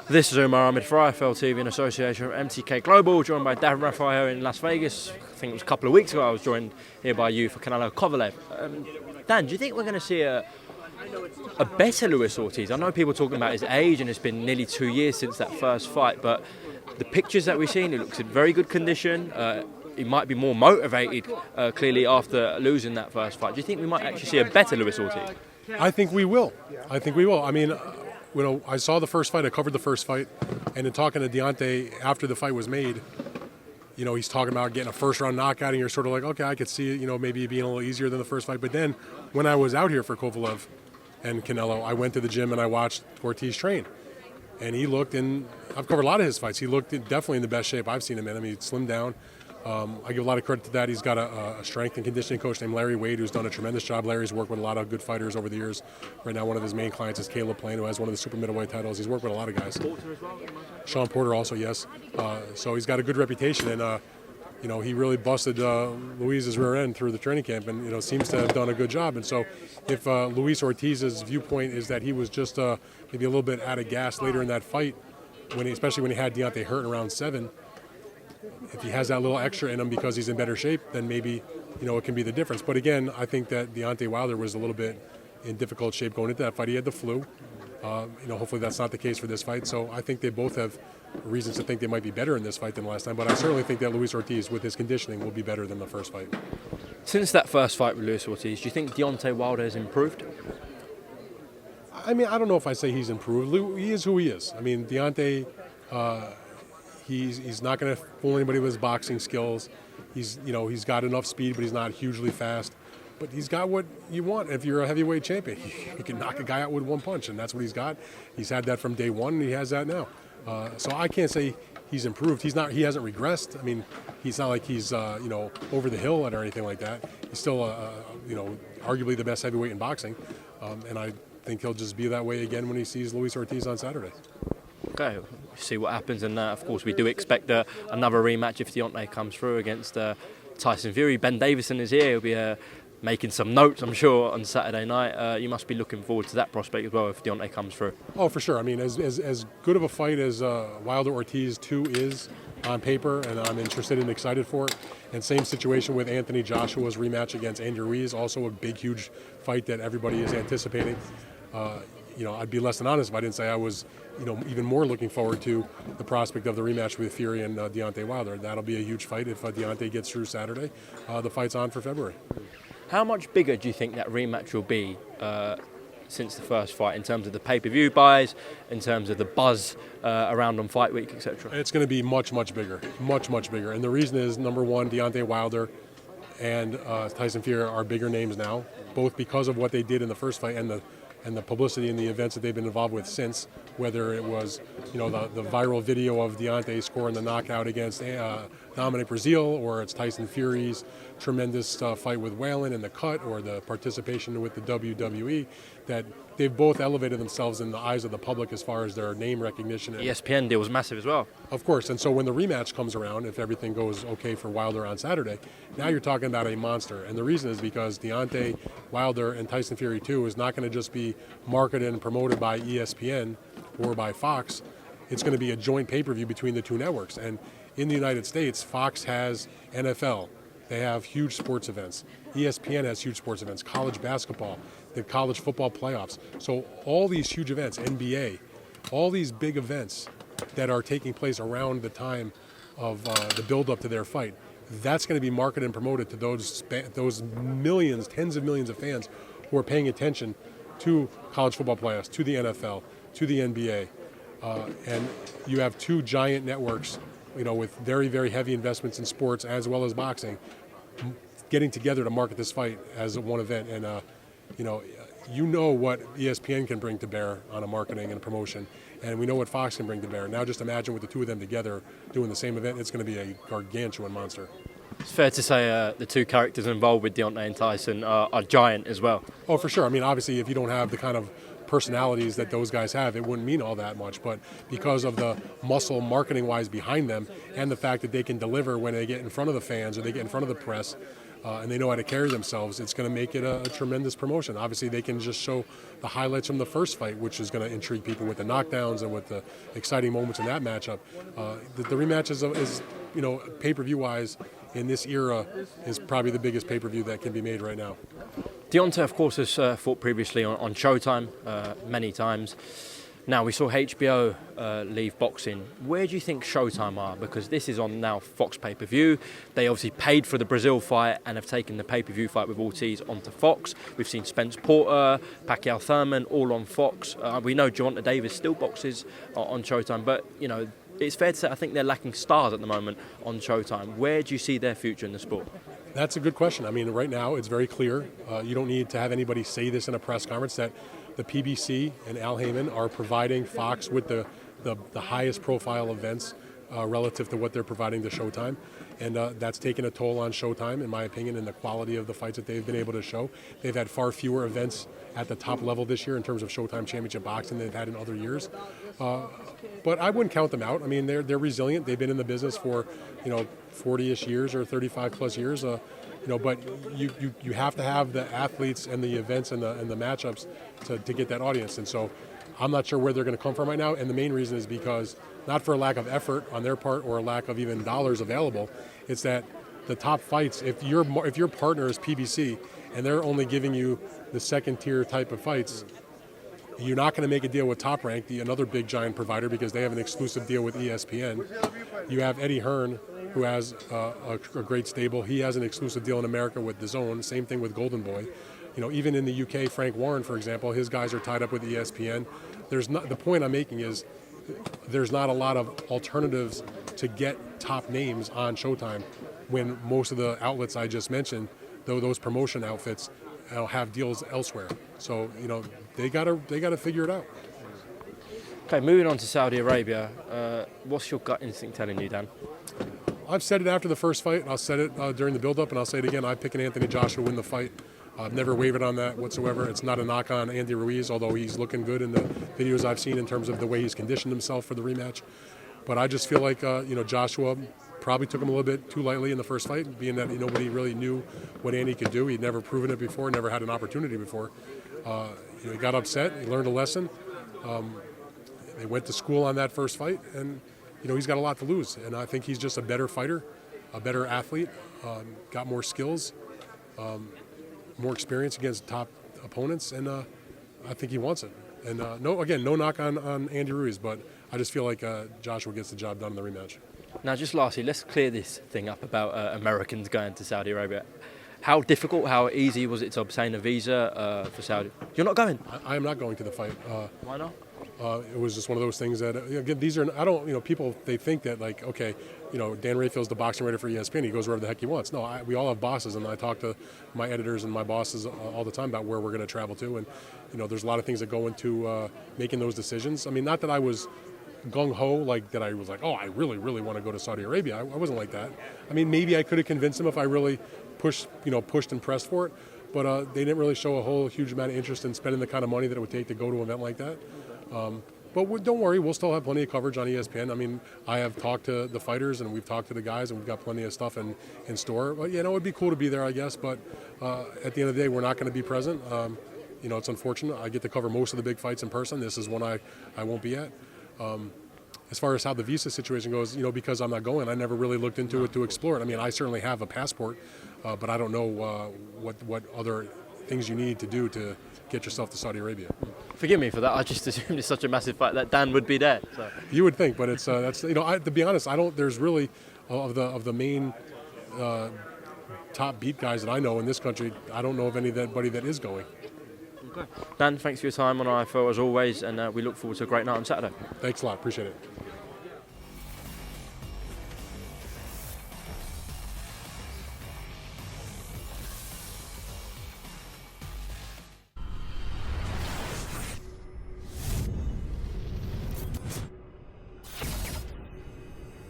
This is AHMED for Rafael TV in association with MTK Global, joined by Rafael in Las Vegas. I think it was a couple of weeks ago I was joined here by you for Canelo Kovalev. Dan, do you think we're going to see a better Luis Ortiz? I know people are talking about his age and it's been nearly 2 years since that first fight, but the pictures that we've seen, he looks in very good condition. He might be more motivated, clearly, after losing that first fight. Do you think we might actually see a better Luis Ortiz? I think we will. I mean, I saw the first fight, I covered the first fight, and in talking to Deontay after the fight was made, he's talking about getting a first-round knockout, and you're sort of like, okay, I could see it, maybe it being a little easier than the first fight. But then when I was out here for Kovalev and Canelo, I went to the gym and I watched Ortiz train. And he looked, and I've covered a lot of his fights, he looked definitely in the best shape I've seen him in. I mean, he slimmed down. I give a lot of credit to that. He's got a strength and conditioning coach named Larry Wade, who's done a tremendous job. Larry's worked with a lot of good fighters over the years. Right now, one of his main clients is Caleb Plain, who has one of the super middleweight titles. He's worked with a lot of guys. Sean Porter also, yes. So he's got a good reputation, and he really busted Luis's rear end through the training camp, and seems to have done a good job. And so, if Luis Ortiz's viewpoint is that he was just maybe a little bit out of gas later in that fight, especially when he had Deontay hurt in round 7. If he has that little extra in him because he's in better shape, then maybe, it can be the difference. But again, I think that Deontay Wilder was a little bit in difficult shape going into that fight. He had the flu. Hopefully that's not the case for this fight. So I think they both have reasons to think they might be better in this fight than last time. But I certainly think that Luis Ortiz, with his conditioning, will be better than the first fight. Since that first fight with Luis Ortiz, do you think Deontay Wilder has improved? I mean, I don't know if I say he's improved. He is who he is. I mean, Deontay... He's not going to fool anybody with his boxing skills. He's got enough speed, but he's not hugely fast. But he's got what you want if you're a heavyweight champion. You can knock a guy out with one punch, and that's what he's got. He's had that from day one, and he has that now. So I can't say he's improved. He hasn't regressed. I mean, he's not like he's over the hill or anything like that. He's still arguably the best heavyweight in boxing, and I think he'll just be that way again when he sees Luis Ortiz on Saturday. Okay, we'll see what happens, and of course we do expect another rematch if Deontay comes through against Tyson Fury. Ben Davison is here. He'll be making some notes, I'm sure, on Saturday night. You must be looking forward to that prospect as well if Deontay comes through. Oh, for sure. I mean, as good of a fight as Wilder Ortiz 2 is on paper, and I'm interested and excited for it. And same situation with Anthony Joshua's rematch against Andrew Ruiz, also a big, huge fight that everybody is anticipating. I'd be less than honest if I didn't say I was, even more looking forward to the prospect of the rematch with Fury and Deontay Wilder. That'll be a huge fight if Deontay gets through Saturday. The fight's on for February. How much bigger do you think that rematch will be since the first fight, in terms of the pay-per-view buys, in terms of the buzz around on Fight Week, etc.? It's going to be much, much bigger. Much, much bigger. And the reason is, number one, Deontay Wilder and Tyson Fury are bigger names now, both because of what they did in the first fight and the publicity and the events that they've been involved with since, whether it was, the viral video of Deontay scoring the knockout against Dominic Breazeale, or it's Tyson Fury's tremendous fight with Whalen in the cut, or the participation with the WWE, that they've both elevated themselves in the eyes of the public as far as their name recognition. ESPN deal was massive as well. Of course, and so when the rematch comes around, if everything goes okay for Wilder on Saturday, now you're talking about a monster. And the reason is because Deontay Wilder and Tyson Fury 2 is not going to just be marketed and promoted by ESPN or by Fox. It's going to be a joint pay-per-view between the two networks. And in the United States, Fox has NFL. They have huge sports events. ESPN has huge sports events, college basketball, the college football playoffs. So all these huge events, NBA, all these big events that are taking place around the time of the build-up to their fight, that's going to be marketed and promoted to those millions, tens of millions of fans who are paying attention to college football playoffs, to the NFL, to the NBA. And you have two giant networks, with very, very heavy investments in sports as well as boxing, getting together to market this fight as one event. And, what ESPN can bring to bear on a marketing and a promotion, and we know what Fox can bring to bear. Now just imagine with the two of them together doing the same event, it's going to be a gargantuan monster. It's fair to say the two characters involved with Deontay and Tyson are giant as well. Oh, for sure. I mean, obviously, if you don't have the kind of personalities that those guys have, it wouldn't mean all that much. But because of the muscle marketing-wise behind them, and the fact that they can deliver when they get in front of the fans or they get in front of the press, and they know how to carry themselves, it's going to make it a tremendous promotion. Obviously, they can just show the highlights from the first fight, which is going to intrigue people with the knockdowns and with the exciting moments in that matchup. The rematch is pay-per-view wise, in this era, is probably the biggest pay-per-view that can be made right now. Deontay, of course, has fought previously on Showtime many times. Now, we saw HBO leave boxing. Where do you think Showtime are? Because this is on now Fox pay-per-view. They obviously paid for the Brazil fight and have taken the pay-per-view fight with Ortiz onto Fox. We've seen Spence Porter, Pacquiao Thurman, all on Fox. We know Gervonta Davis still boxes on Showtime, but, it's fair to say I think they're lacking stars at the moment on Showtime. Where do you see their future in the sport? That's a good question. I mean, right now it's very clear. You don't need to have anybody say this in a press conference that the PBC and AHMED are providing Fox with the highest profile events relative to what they're providing to Showtime. And that's taken a toll on Showtime, in my opinion, and the quality of the fights that they've been able to show. They've had far fewer events at the top level this year in terms of Showtime Championship boxing than they've had in other years. But I wouldn't count them out. I mean, they're resilient. They've been in the business for 40-ish years or 35 plus years. But you have to have the athletes and the events and the matchups to get that audience. And so I'm not sure where they're going to come from right now. And the main reason is because not for a lack of effort on their part or a lack of even dollars available. It's that the top fights, if your partner is PBC and they're only giving you the second tier type of fights, you're not going to make a deal with Top Rank, another big giant provider, because they have an exclusive deal with ESPN. You have Eddie Hearn, who has a great stable. He has an exclusive deal in America with DAZN. Same thing with Golden Boy. Even in the UK, Frank Warren, for example, his guys are tied up with ESPN. The point I'm making is there's not a lot of alternatives to get top names on Showtime when most of the outlets I just mentioned, though those promotion outfits, have deals elsewhere. So they gotta figure it out. Okay, moving on to Saudi Arabia. What's your gut instinct telling you, Dan? I've said it after the first fight. I'll say it during the build-up, and I'll say it again. I'm picking Anthony Joshua to win the fight. I've never wavered on that whatsoever. It's not a knock on Andy Ruiz, although he's looking good in the videos I've seen in terms of the way he's conditioned himself for the rematch. But I just feel like Joshua probably took him a little bit too lightly in the first fight, being that nobody really knew what Andy could do. He'd never proven it before, never had an opportunity before. He got upset. He learned a lesson. They went to school on that first fight, and he's got a lot to lose. And I think he's just a better fighter, a better athlete, got more skills, more experience against top opponents, and I think he wants it. And no knock on Andy Ruiz, but I just feel like Joshua gets the job done in the rematch. Now, just lastly, let's clear this thing up about Americans going to Saudi Arabia. How difficult, how easy was it to obtain a visa for Saudi? You're not going? I am not going to the fight. Why not? It was just one of those things that, again, these are, I don't, people, they think that, like, okay, Dan Rayfield's the boxing writer for ESPN. He goes wherever the heck he wants. No, we all have bosses, and I talk to my editors and my bosses all the time about where we're going to travel to. And, there's a lot of things that go into making those decisions. I mean, not that I was gung-ho, like that I was like, oh, I really, really want to go to Saudi Arabia. I wasn't like that. I mean, maybe I could have convinced them if I really pushed and pressed for it. But they didn't really show a whole huge amount of interest in spending the kind of money that it would take to go to an event like that. But don't worry, we'll still have plenty of coverage on ESPN. I mean, I have talked to the fighters, and we've talked to the guys, and we've got plenty of stuff in store. But, it'd be cool to be there, I guess. But at the end of the day, we're not going to be present. It's unfortunate. I get to cover most of the big fights in person. This is one I won't be at. As far as how the visa situation goes, because I'm not going, I never really looked into it to explore it. I mean, I certainly have a passport, but I don't know what other things you need to do to get yourself to Saudi Arabia. Forgive me for that. I just assumed it's such a massive fight that Dan would be there. So. You would think, but it's to be honest, I don't. There's really of the main top beat guys that I know in this country, I don't know of anybody that is going. Okay. Dan, thanks for your time on IFL as always, and we look forward to a great night on Saturday. Thanks a lot. Appreciate it.